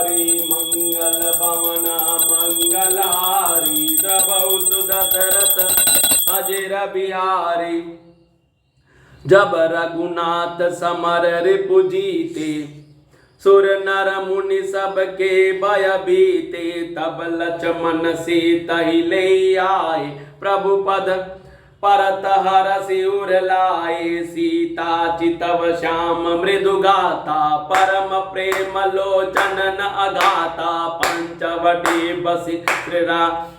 मंगल भवन मंगलहारी द्रवहु सुदशरथ अजिर बिहारी। जब रघुनाथ समर रिपु जीते सुर नर मुनि सबके भय बीते। तब लक्ष्मण सीता ही ले आए प्रभु पद परत हरषि उर लाए। सीता चितव श्याम मृदु गाता परम प्रेम लोचन न अगाता। पंचवटी बसि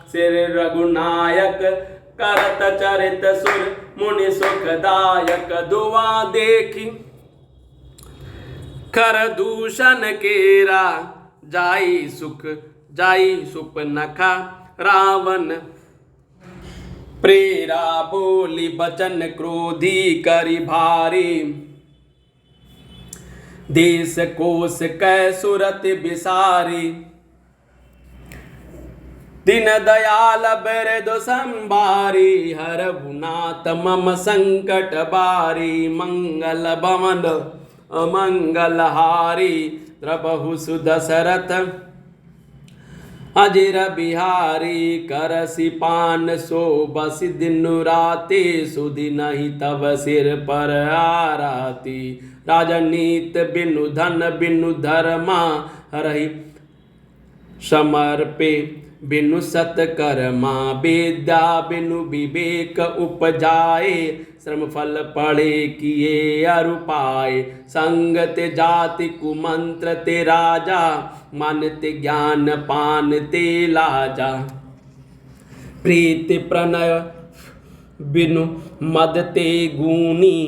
श्री रघुनायक करत चरित सुर मुनि सुखदायक। दुआ देखी कर दूषण केरा जाई सुप नखा रावण प्रेरा। बोली बचन क्रोधी करि भारी देश कोश कै सुरत बिसारी। दीन दयाल बिरदु संभारी हरहु नाथ मम संकट बारी। मंगल भवन अमंगलहारी द्रवहु सुदशरथ अजिर बिहारी। करसि पान सो बसि दिन राति सुदिनहि तब सिर पर आराती। राजनीत बिनु धन बिनु धर्मा हरहि समर्पे बिनु सत्कर्मा। विद्या बिनु विवेक उपजाए श्रम फल पढ़े किए अरु पाए। संगत जाति कुमंत्र ते राजा मानते ज्ञान पान ते लाजा। प्रीति प्रणय बिनु मद ते गुनी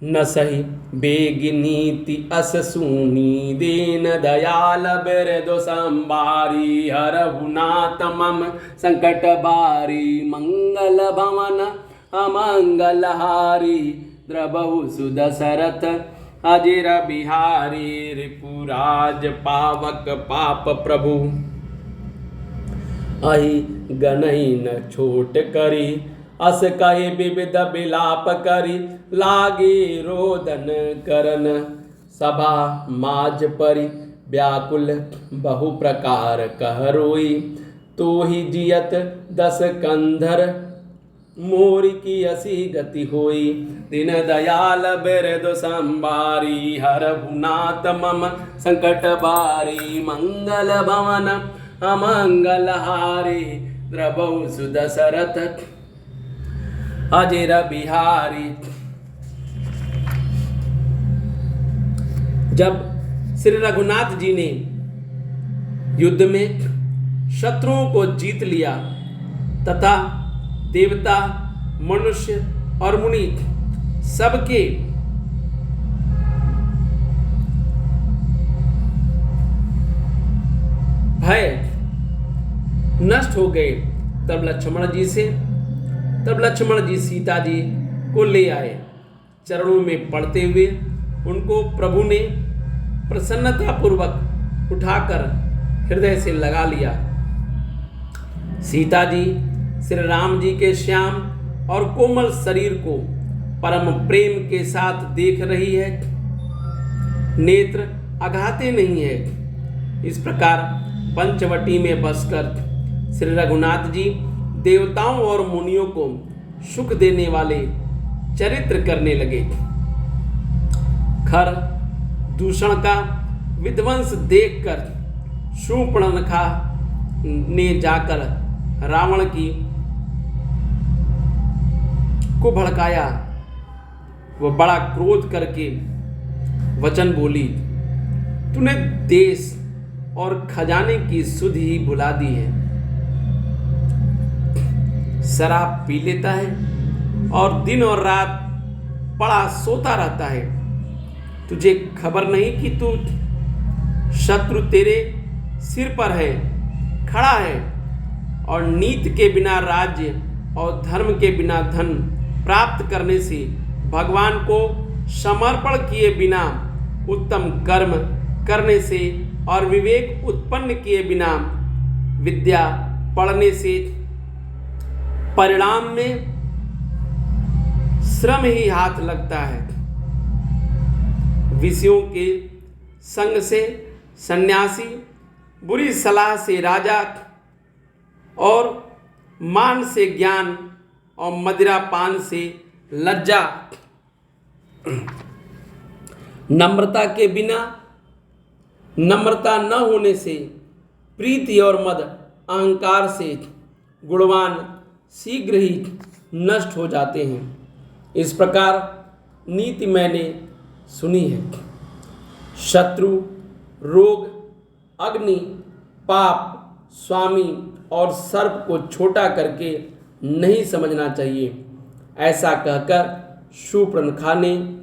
न सही बेग नीति अस सूनी। दीन दयाल बिरदु संभारी हरहु नाथ मम संकट बारी। मंगल भवन अमंगलहारी द्रवहु सुदशरथ अजिर बिहारी। रिपुराज पावक पाप प्रभु अहि गनहि न छोट करी। अस कहि विविध बिलाप करी लागी रोदन करन सभा माज परी। व्याकुल बहु प्रकार कह रोई तो ही जियत दस कंधर मोर की असी गति होई। दीन दयाल बिरदु संभारी हरहु नाथ मम संकट बारी। मंगल भवन अमंगलहारी द्रवहु सुदशरथ अजिर बिहारी। जब श्री रघुनाथ जी ने युद्ध में शत्रुओं को जीत लिया तथा देवता मनुष्य और मुनि सबके भय नष्ट हो गए, तब लक्ष्मण जी सीता जी को ले आए। चरणों में पड़ते हुए उनको प्रभु ने प्रसन्नता पूर्वक उठाकर हृदय से लगा लिया। सीता जी श्री राम जी के श्याम और कोमल शरीर को परम प्रेम के साथ देख रही है, नेत्र अघाते नहीं है। इस प्रकार पंचवटी में बसकर श्री रघुनाथ जी देवताओं और मुनियों को सुख देने वाले चरित्र करने लगे। खर दूषण का विध्वंस देखकर शूर्पणखा ने जाकर रावण को भड़काया। वह बड़ा क्रोध करके वचन बोली, तूने देश और खजाने की सुध ही भुला दी है। शराब पी लेता है और दिन और रात पड़ा सोता रहता है। तुझे खबर नहीं कि तू शत्रु तेरे सिर पर है, खड़ा है, और नीति के बिना राज्य और धर्म के बिना धन प्राप्त करने से, भगवान को समर्पण किए बिना उत्तम कर्म करने से और विवेक उत्पन्न किए बिना विद्या पढ़ने से परिणाम में श्रम ही हाथ लगता है। विषयों के संग से सन्यासी बुरी सलाह से राजा और मान से ज्ञान और मदिरा पान से लज्जा। नम्रता के बिना, नम्रता न होने से प्रीति और मद, अहंकार से गुणवान शीघ्र ही नष्ट हो जाते हैं। इस प्रकार नीति मैंने सुनी है। शत्रु, रोग, अग्नि, पाप, स्वामी और सर्प को छोटा करके नहीं समझना चाहिए। ऐसा कहकर शूर्पणखा ने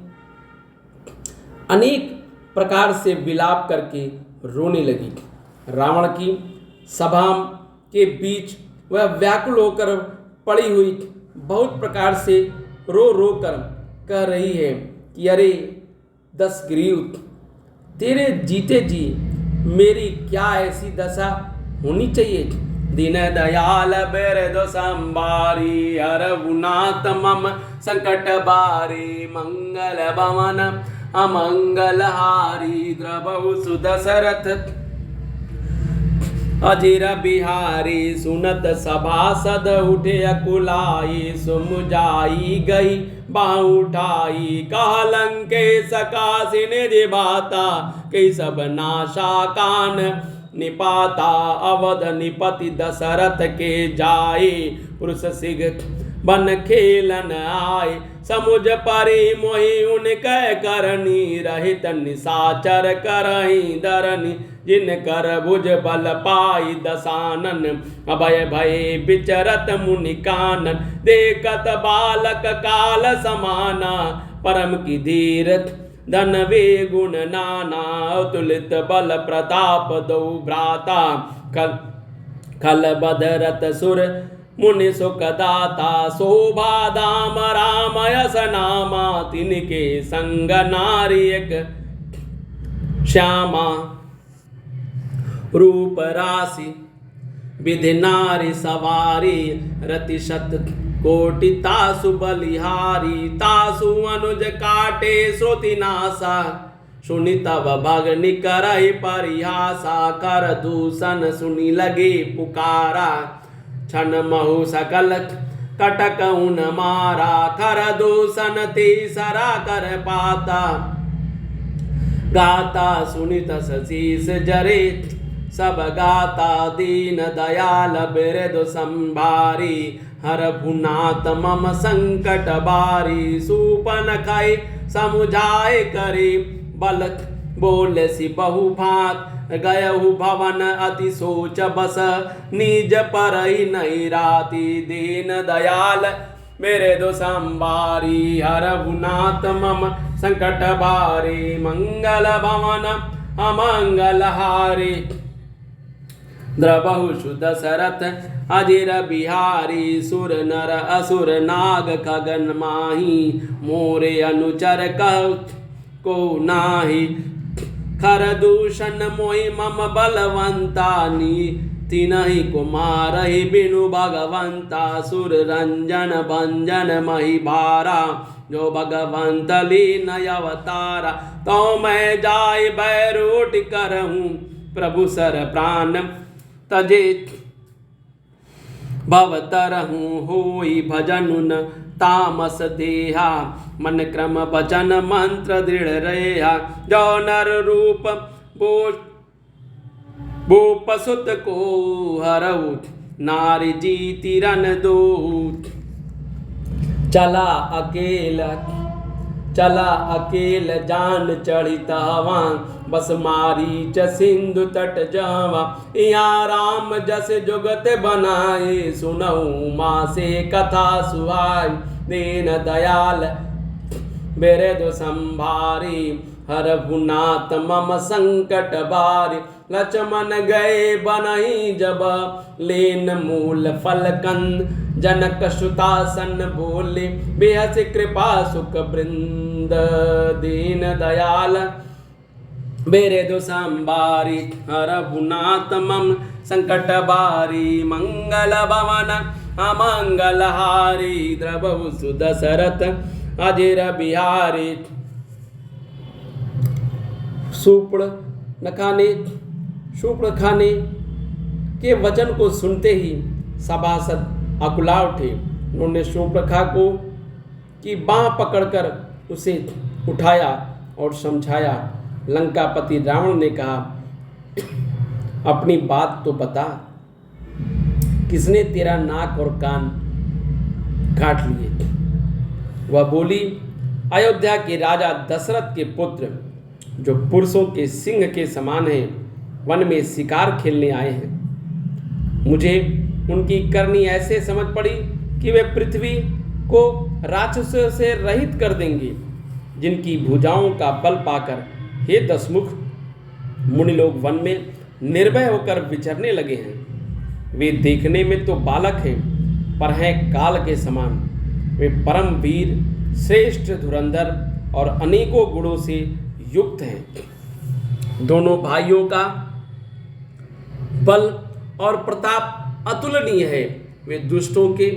अनेक प्रकार से विलाप करके रोने लगी। रावण की सभा के बीच वह व्याकुल होकर पड़ी हुई बहुत प्रकार से रो रो कर कह रही है कि अरे दशग्रीव, तेरे जीते जी मेरी क्या ऐसी दशा होनी चाहिए। दीन दयाल बिरदु संभारी, हरहुनाथ मम संकट बारी, मंगल भवन अमंगल हारी, द्रवहु सुदशरथ अजिर बिहारी। सुनत सभासद उठे अकुलाई, सुमुझाई गई बाहु उठाई। कहा लंकेश काशी निधि भाता, कई सब नाशा कान निपाता। अवध निपति दशरथ के जाए, पुरुष सिंह बन खेलन आए। समुझ परि मोहि उनकै करनी, रहित निशाचर करहि धरनी। जिन कर भुज बल पाई दशानन, अभय भय विचरत मुनि कानन। देखत बालक काल समाना, परम की धीर धन वे गुण नाना। अतुलित बल प्रताप दो भ्राता, खल बदरत सुर मुनि सुखदाता। शोभा धाम राम यस नामा, तिनके संग नारी एक श्यामा। रूप राशि विधि नारी सवारी, रति शत कोटि तासु बलिहारी। तासु अनुज काटे श्रुति नासा, सुनि तब भगनि करहि परिहासा। कर दूषण सुनि लगे पुकारा, छन महु सकल कटक उन मारा। कर दूषण तीसरा कर पाता, गाता सुनित शीस जरे सब गाता। दीन दयाल बिरदु संभारी, हरहुनाथ मम संकट बारी। शूर्पणखा समुझाए करी, बल बोले सि बहु भात। गयहु भवन अति सोच बस, निज परहि नहीं राति। दीन दयाल बिरदु संभारी, हरहुनाथ मम संकट बारी। मंगल भवन अमंगल हारी, द्रवहु सुदशरथ अजिर बिहारी। सुर नर असुर नाग खगन माही, मोरे अनुचर कह को नाही। खर दूषण मोहि मम बलवंता, तिनहि कुमारहि बिनु भगवंता। सुर रंजन भंजन महि भारा, जो भगवंत लीन अवतारा। तो मैं जाय बैरूट करहूँ, प्रभु सर प्राण तजे भवतरहूँ। होई भजनुन तामस देहा, मन क्रम वचन मंत्र दृढ़ रेहा। जो नर रूप वो पसुत को हरऊ, नारी जीति रन दो। चला अकेल जान चढ़ित हवा, बस मारीच सिंधु तट जावा। यहाँ राम जस जुगत बनाए, सुनऊ माँ से कथा सुहाई। दीन दयाल बिरदु संभारी, हरहुनाथ मम संकट बारी। लक्ष्मण गए बनहि जब, लेन मूल फल कंद। जनक सुतासन बोले, बेहस कृपा सुख वृंद। दीन दयाल बिरदु संभारी, हरहुनाथ मम संकट बारी। मंगल भवन अमंगल हारी, द्रवहु सुदशरथ अजिर बिहारी। शूर्पण नखाने शूर्पणखा ने के वचन को सुनते ही सभासद अकुला उठे। उन्होंने शूर्पणखा को की बाँह पकड़कर उसे उठाया और समझाया। लंकापति रावण ने कहा, अपनी बात तो बता, किसने तेरा नाक और कान काट लिए? वह बोली, अयोध्या के राजा दशरथ के पुत्र, जो पुरुषों के सिंह के समान हैं, वन में शिकार खेलने आए हैं। मुझे उनकी करनी ऐसे समझ पड़ी कि वे पृथ्वी को राक्षसों से रहित कर देंगे, जिनकी भुजाओं का बल पाकर हे दशमुख मुनि लोग वन में निर्भय होकर विचरने लगे हैं। वे देखने में तो बालक हैं, पर हैं काल के समान। वे परम वीर, श्रेष्ठ धुरंधर और अनेकों गुणों से युक्त हैं। दोनों भाइयों का बल और प्रताप अतुलनीय है। वे दुष्टों के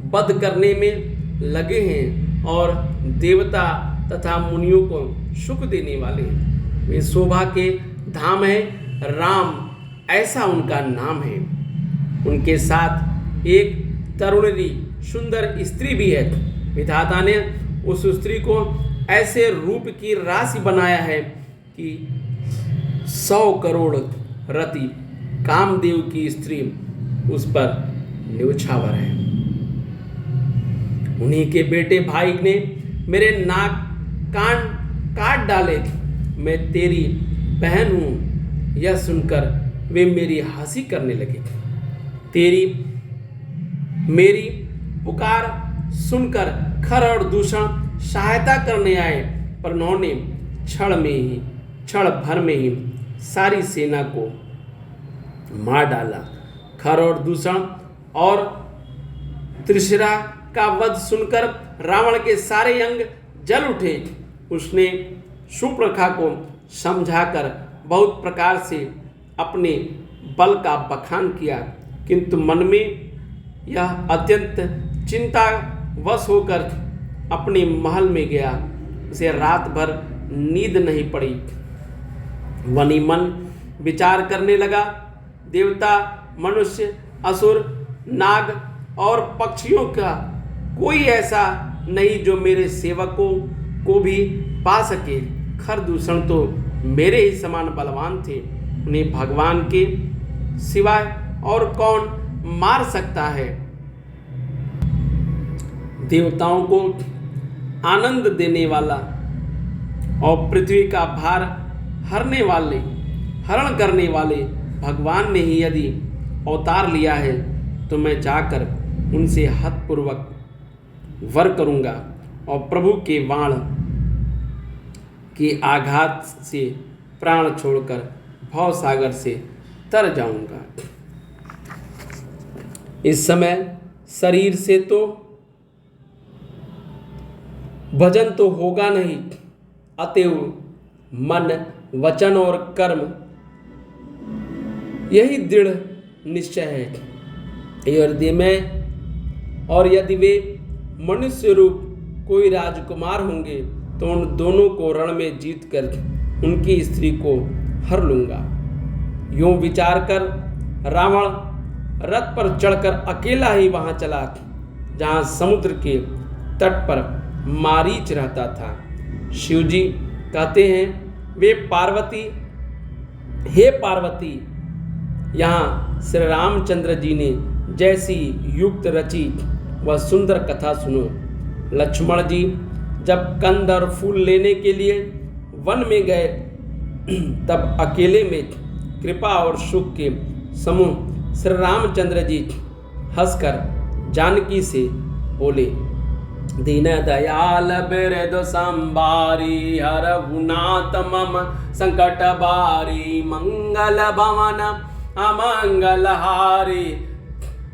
वध करने में लगे हैं और देवता तथा मुनियों को सुख देने वाले हैं। वे शोभा के धाम हैं, राम ऐसा उनका नाम है। उनके साथ एक तरुणी सुंदर स्त्री भी है। विधाता ने उस स्त्री को ऐसे रूप की राशि बनाया है कि 100 करोड़ रति कामदेव की स्त्री उस पर न्योछावर है। उन्हीं के बेटे भाई ने मेरे नाक कान काट डाले। मैं तेरी बहन हूं, यह सुनकर वे मेरी हंसी करने लगे। तेरी मेरी पुकार सुनकर खर और दूषण सहायता करने आए, पर उन्होंने क्षण भर में ही सारी सेना को मार डाला। खर और दूषण और त्रिशिरा का वध सुनकर रावण के सारे अंग जल उठे। उसने शूर्पणखा को समझाकर बहुत प्रकार से अपने बल का बखान किया, किंतु मन में यह अत्यंत चिंतावश होकर अपने महल में गया। उसे रात भर नींद नहीं पड़ी। वनी मन विचार करने लगा, देवता, मनुष्य, असुर, नाग और पक्षियों का कोई ऐसा नहीं जो मेरे सेवकों को भी पा सके। खरदूषण तो मेरे ही समान बलवान थे, उन्हें भगवान के सिवाय और कौन मार सकता है। देवताओं को आनंद देने वाला और पृथ्वी का भार हरण करने वाले भगवान ने ही यदि अवतार लिया है, तो मैं जाकर उनसे हतपूर्वक वर करूंगा और प्रभु के बाण के आघात से प्राण छोड़कर भवसागर से तर जाऊंगा। इस समय शरीर से तो भजन तो होगा नहीं, अतएव मन, वचन और कर्म यही दृढ़ निश्चय है। यदि वे मनुष्य रूप कोई राजकुमार होंगे, तो उन दोनों को रण में जीत कर उनकी स्त्री को हर लूंगा। यूं विचार कर रावण रथ पर चढ़कर अकेला ही वहां चला, जहां समुद्र के तट पर मारीच रहता था। शिवजी कहते हैं, हे पार्वती, यहाँ श्री रामचंद्र जी ने जैसी युक्त रची वह सुंदर कथा सुनो। लक्ष्मण जी जब कंद और फूल लेने के लिए वन में गए, तब अकेले में कृपा और सुख के समूह श्री रामचंद्र जी हंसकर जानकी से बोले, दीन दयाल बिरदु संभारी, हरहुनाथ मम संकट बारी, मंगल भवन अमंगल हारी,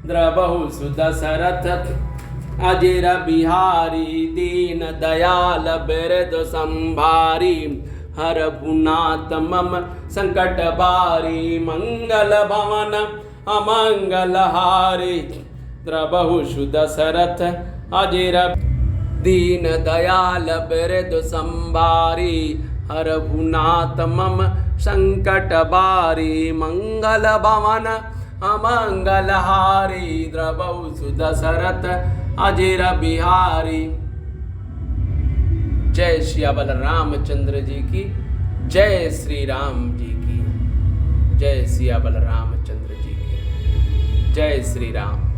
द्रवहु सुदशरथ अजिर बिहारी, दीन दयाल बिरदु संभारी, हरहुनाथ मम संकट बारी, मंगल भवन अमंगल हारी, द्रवहु सुदशरथ अजिर, दीन दयाल बिरदु संभारी, हरहु नाथ मम संकट बारी, मंगल भवन अमंगल हारी, द्रवौ सुदशरथ अजिर बिहारी। जय सियावल रामचंद्र जी की, जय श्री राम जी की, जय सियावल रामचंद्र जी की, जय श्री राम।